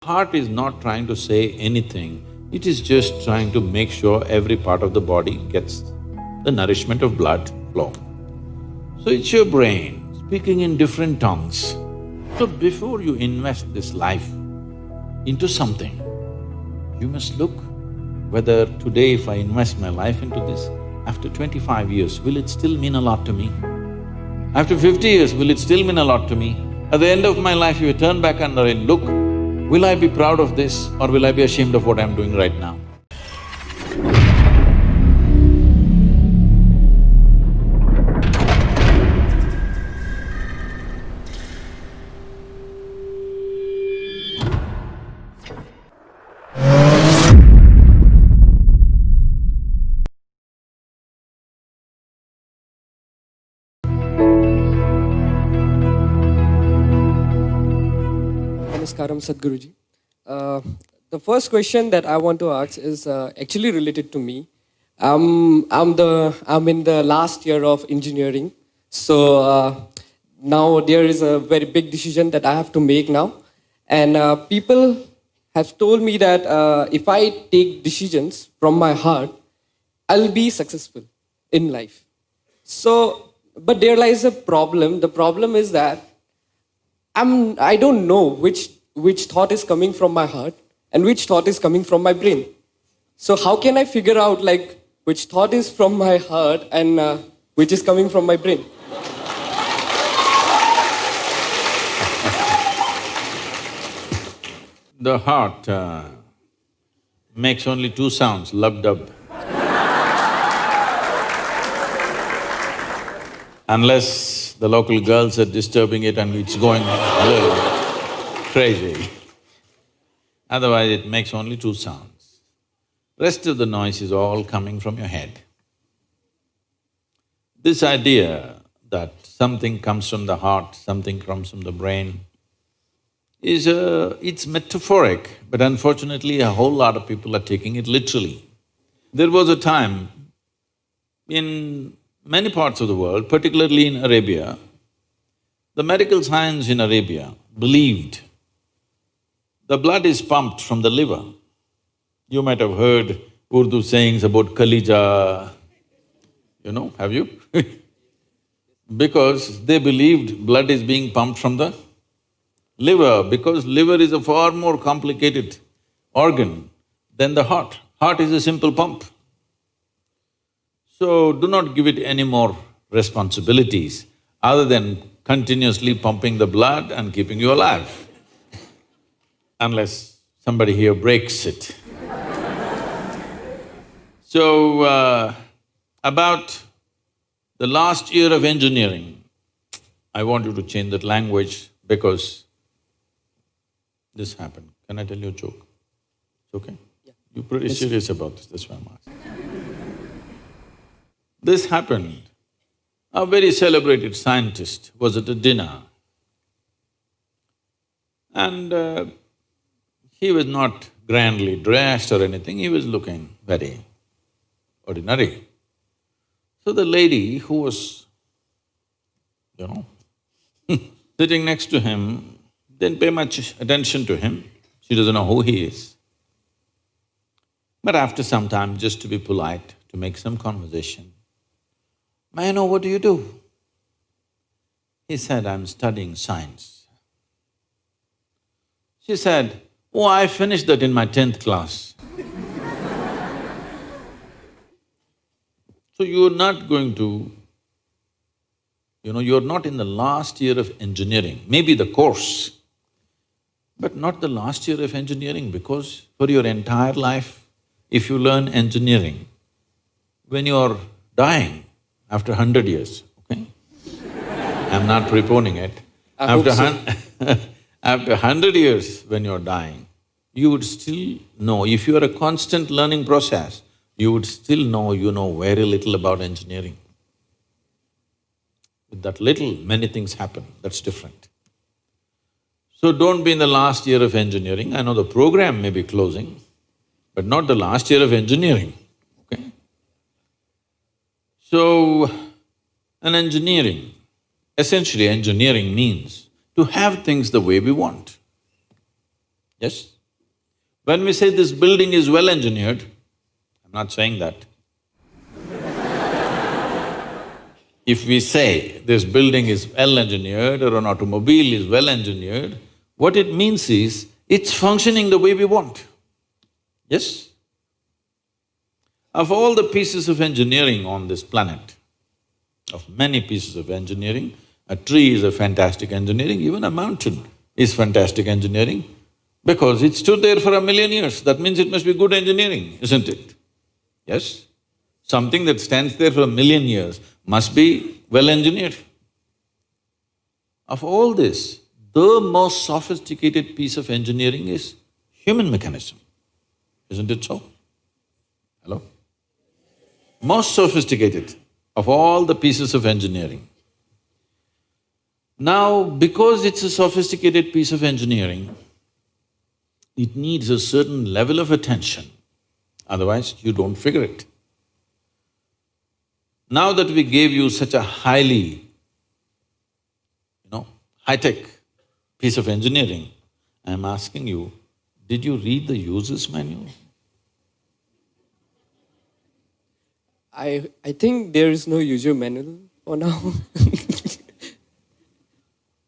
Heart is not trying to say anything, it is just trying to make sure every part of the body gets the nourishment of blood flow. So it's your brain speaking in different tongues. So before you invest this life into something, you must look whether today if I invest my life into this, after 25 years, will it still mean a lot to me? After 50 years, will it still mean a lot to me? At the end of my life, if I turn back and I look, will I be proud of this or will I be ashamed of what I'm doing right now? Namaskaram, Sadhguruji. The first question that I want to ask is actually related to me. I'm in the last year of engineering, so now there is a very big decision that I have to make now, and people have told me that if I take decisions from my heart, I'll be successful in life. So, but there lies a problem. The problem is that I don't know which thought is coming from my heart and which thought is coming from my brain. So how can I figure out like which thought is from my heart and which is coming from my brain? The heart makes only two sounds, lub-dub. Unless the local girls are disturbing it and it's going a little crazy. Otherwise, it makes only two sounds. Rest of the noise is all coming from your head. This idea that something comes from the heart, something comes from the brain, it's metaphoric, but unfortunately a whole lot of people are taking it literally. There was a time in many parts of the world, particularly in Arabia, the medical science in Arabia believed the blood is pumped from the liver. You might have heard Urdu sayings about Kalija, have you? Because they believed blood is being pumped from the liver, because liver is a far more complicated organ than the heart. Heart is a simple pump. So do not give it any more responsibilities other than continuously pumping the blood and keeping you alive, unless somebody here breaks it. So, about the last year of engineering, I want you to change that language because this happened. Can I tell you a joke? It's okay? Yeah. You're pretty serious about this, that's why I'm asking. This happened. A very celebrated scientist was at a dinner and he was not grandly dressed or anything, he was looking very ordinary. So the lady who was, sitting next to him didn't pay much attention to him, she doesn't know who he is. But after some time, just to be polite, to make some conversation, "May I know what do you do?" He said, "I'm studying science." She said, "Oh, I finished that in my 10th class." So you're not going to, you're not in the last year of engineering, maybe the course, but not the last year of engineering, because for your entire life, if you learn engineering, when you're dying, after 100 years, okay? I'm not preponing it. After 100 years when you're dying, you would still know, if you are a constant learning process, you would still know you know very little about engineering. With that little, many things happen, that's different. So don't be in the last year of engineering. I know the program may be closing, but not the last year of engineering, okay? So, essentially engineering means to have things the way we want. Yes? When we say this building is well engineered, I'm not saying that. If we say this building is well engineered or an automobile is well engineered, what it means is, it's functioning the way we want. Yes? Of all the pieces of engineering on this planet, of many pieces of engineering, a tree is a fantastic engineering, even a mountain is fantastic engineering, because it stood there for 1,000,000 years, that means it must be good engineering, isn't it? Yes? Something that stands there for 1,000,000 years must be well engineered. Of all this, the most sophisticated piece of engineering is human mechanism, isn't it so? Hello? Most sophisticated of all the pieces of engineering. Now, because it's a sophisticated piece of engineering, it needs a certain level of attention, otherwise you don't figure it. Now that we gave you such a highly, high-tech piece of engineering, I'm asking you, did you read the user's manual? I think there is no user manual for now.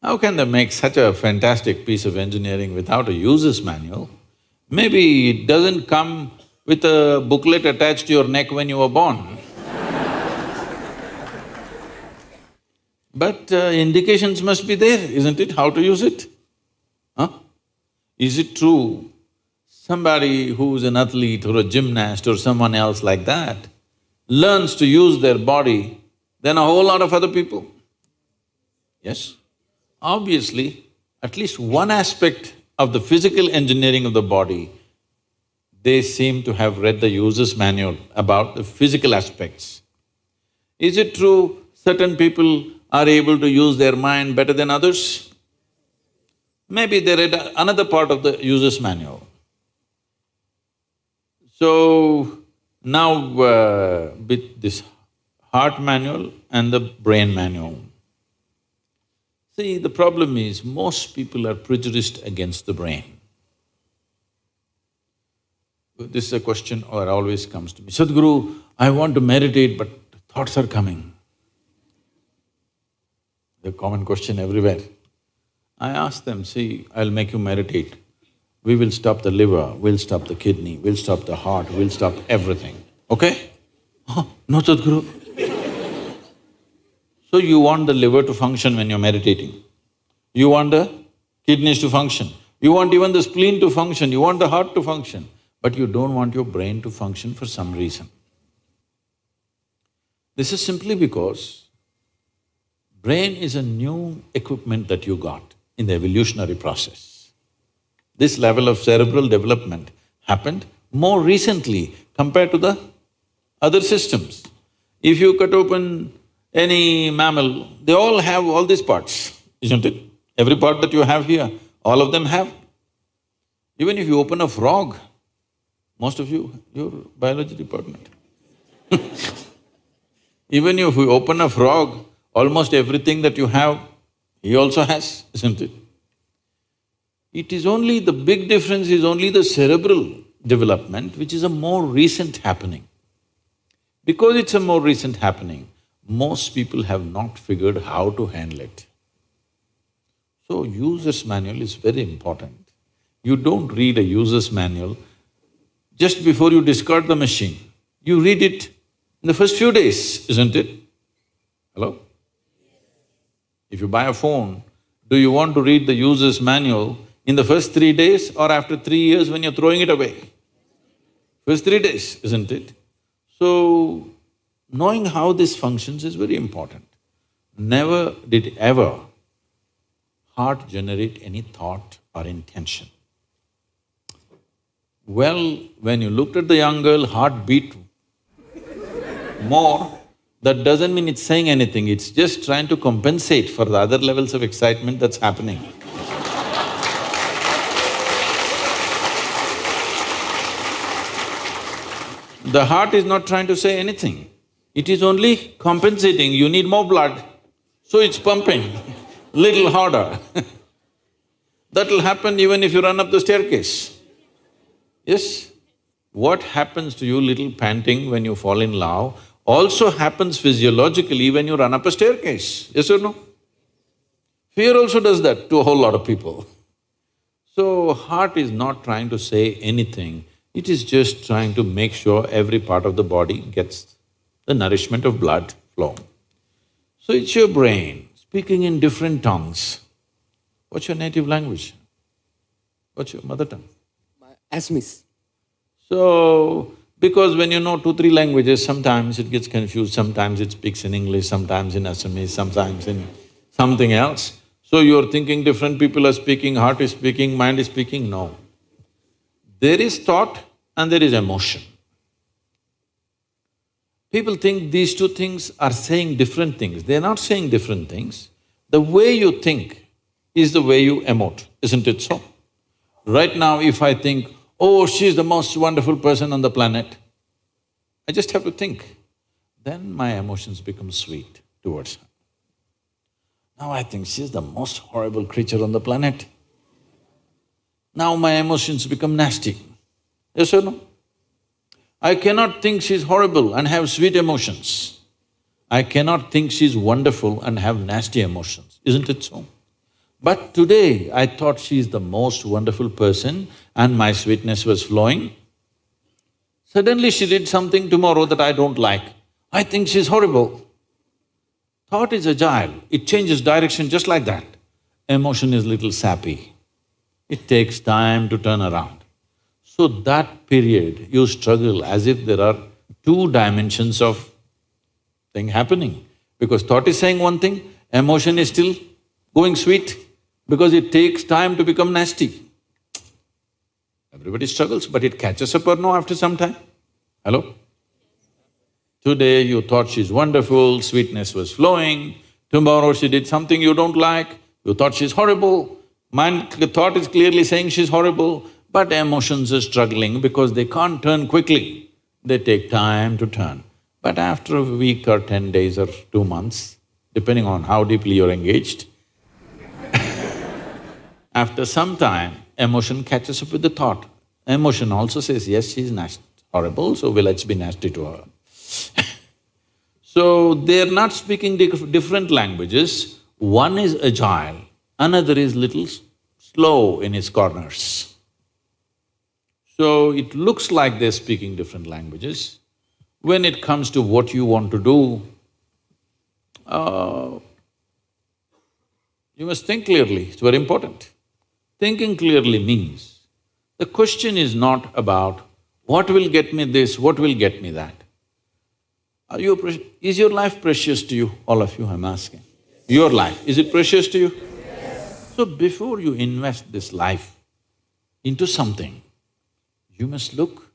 How can they make such a fantastic piece of engineering without a user's manual? Maybe it doesn't come with a booklet attached to your neck when you were born. But indications must be there, isn't it, how to use it? Huh? Is it true somebody who's an athlete or a gymnast or someone else like that learns to use their body than a whole lot of other people? Yes? Obviously, at least one aspect of the physical engineering of the body, they seem to have read the user's manual about the physical aspects. Is it true certain people are able to use their mind better than others? Maybe they read another part of the user's manual. So, now with this heart manual and the brain manual, see, the problem is most people are prejudiced against the brain. This is a question that always comes to me, Sadhguru, I want to meditate but thoughts are coming. The common question everywhere. I ask them, see, I'll make you meditate. We will stop the liver, we'll stop the kidney, we'll stop the heart, we'll stop everything, okay? Oh, no, Sadhguru. So you want the liver to function when you're meditating. You want the kidneys to function. You want even the spleen to function, you want the heart to function. But you don't want your brain to function for some reason. This is simply because brain is a new equipment that you got in the evolutionary process. This level of cerebral development happened more recently compared to the other systems. If you cut open any mammal, they all have all these parts, isn't it? Every part that you have here, all of them have. Even if you open a frog, most of you, your biology department. Even if you open a frog, almost everything that you have, he also has, isn't it? It is only… the big difference is only the cerebral development, which is a more recent happening. Because it's a more recent happening, most people have not figured how to handle it. So, user's manual is very important. You don't read a user's manual just before you discard the machine. You read it in the first few days, isn't it? Hello? If you buy a phone, do you want to read the user's manual in the first 3 days or after 3 years when you're throwing it away? First 3 days, isn't it? So, knowing how this functions is very important. Never did ever heart generate any thought or intention. Well, when you looked at the young girl, heart beat more, that doesn't mean it's saying anything, it's just trying to compensate for the other levels of excitement that's happening. The heart is not trying to say anything, it is only compensating, you need more blood, so it's pumping little harder. That'll happen even if you run up the staircase. Yes? What happens to you, little panting, when you fall in love, also happens physiologically when you run up a staircase, yes or no? Fear also does that to a whole lot of people. So, heart is not trying to say anything, it is just trying to make sure every part of the body gets the nourishment of blood flow. So, it's your brain speaking in different tongues. What's your native language? What's your mother tongue? Assamese. So, because when you know 2, 3 languages, sometimes it gets confused, sometimes it speaks in English, sometimes in Assamese, sometimes in something else. So you're thinking different people are speaking, heart is speaking, mind is speaking, no. There is thought and there is emotion. People think these two things are saying different things. They're not saying different things. The way you think is the way you emote, isn't it so? Right now, if I think, oh, she's the most wonderful person on the planet, I just have to think. Then my emotions become sweet towards her. Now I think she's the most horrible creature on the planet. Now my emotions become nasty. Yes or no? I cannot think she's horrible and have sweet emotions. I cannot think she's wonderful and have nasty emotions, isn't it so? But today I thought she's the most wonderful person and my sweetness was flowing. Suddenly she did something tomorrow that I don't like. I think she's horrible. Thought is agile, it changes direction just like that. Emotion is little sappy. It takes time to turn around. So that period, you struggle as if there are 2 dimensions of thing happening. Because thought is saying one thing, emotion is still going sweet, because it takes time to become nasty. Everybody struggles, but it catches up or no after some time? Hello? Today you thought she's wonderful, sweetness was flowing, tomorrow she did something you don't like, you thought she's horrible. The thought is clearly saying she's horrible, but emotions are struggling because they can't turn quickly. They take time to turn. But after a week or 10 days or 2 months, depending on how deeply you're engaged, after some time, emotion catches up with the thought. Emotion also says, yes, she's horrible, so let's be nasty to her. So, they're not speaking different languages. One is agile, another is little slow in its corners. So, it looks like they're speaking different languages. When it comes to what you want to do, you must think clearly, it's very important. Thinking clearly means, the question is not about what will get me this, what will get me that. Is your life precious to you? All of you, I'm asking. Your life, is it precious to you? Yes. So before you invest this life into something, you must look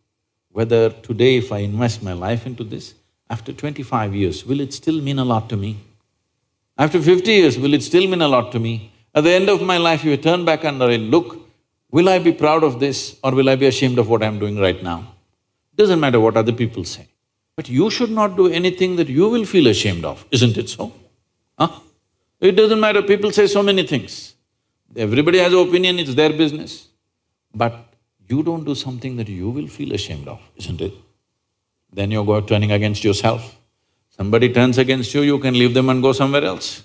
whether today if I invest my life into this, after 25 years, will it still mean a lot to me? After 50 years, will it still mean a lot to me? At the end of my life, if I turn back and I look, will I be proud of this or will I be ashamed of what I'm doing right now? Doesn't matter what other people say. But you should not do anything that you will feel ashamed of, isn't it so? Huh? It doesn't matter, people say so many things. Everybody has an opinion, it's their business. But you don't do something that you will feel ashamed of, isn't it? Then you're turning against yourself. Somebody turns against you, you can leave them and go somewhere else.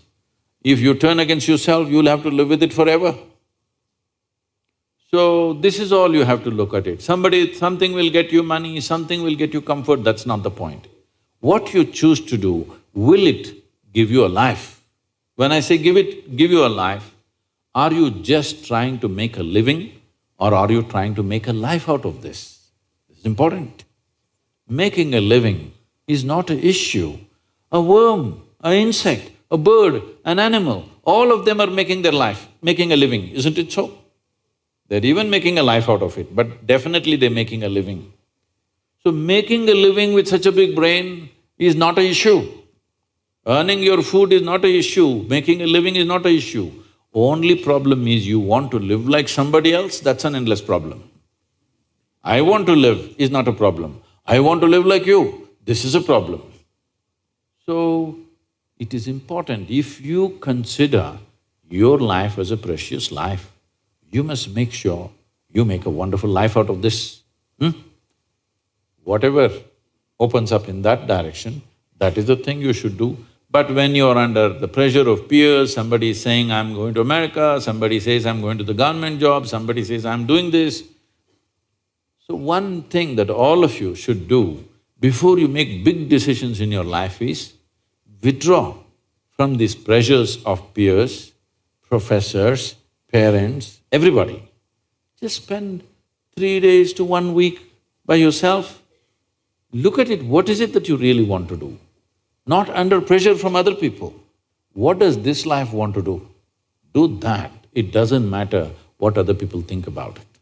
If you turn against yourself, you'll have to live with it forever. So, this is all you have to look at it. Something will get you money, something will get you comfort, that's not the point. What you choose to do, will it give you a life? When I say give you a life, are you just trying to make a living or are you trying to make a life out of this? This is important. Making a living is not an issue. A worm, an insect, a bird, an animal, all of them are making their life, making a living, isn't it so? They're even making a life out of it, but definitely they're making a living. So making a living with such a big brain is not an issue. Earning your food is not an issue, making a living is not an issue. Only problem is you want to live like somebody else, that's an endless problem. I want to live is not a problem. I want to live like you, this is a problem. So, it is important, if you consider your life as a precious life, you must make sure you make a wonderful life out of this. Whatever opens up in that direction, that is the thing you should do. But when you're under the pressure of peers, somebody is saying, I'm going to America, somebody says, I'm going to the government job, somebody says, I'm doing this. So one thing that all of you should do before you make big decisions in your life is withdraw from these pressures of peers, professors, parents, everybody. Just spend 3 days to 1 week by yourself. Look at it, what is it that you really want to do? Not under pressure from other people. What does this life want to do? Do that. It doesn't matter what other people think about it.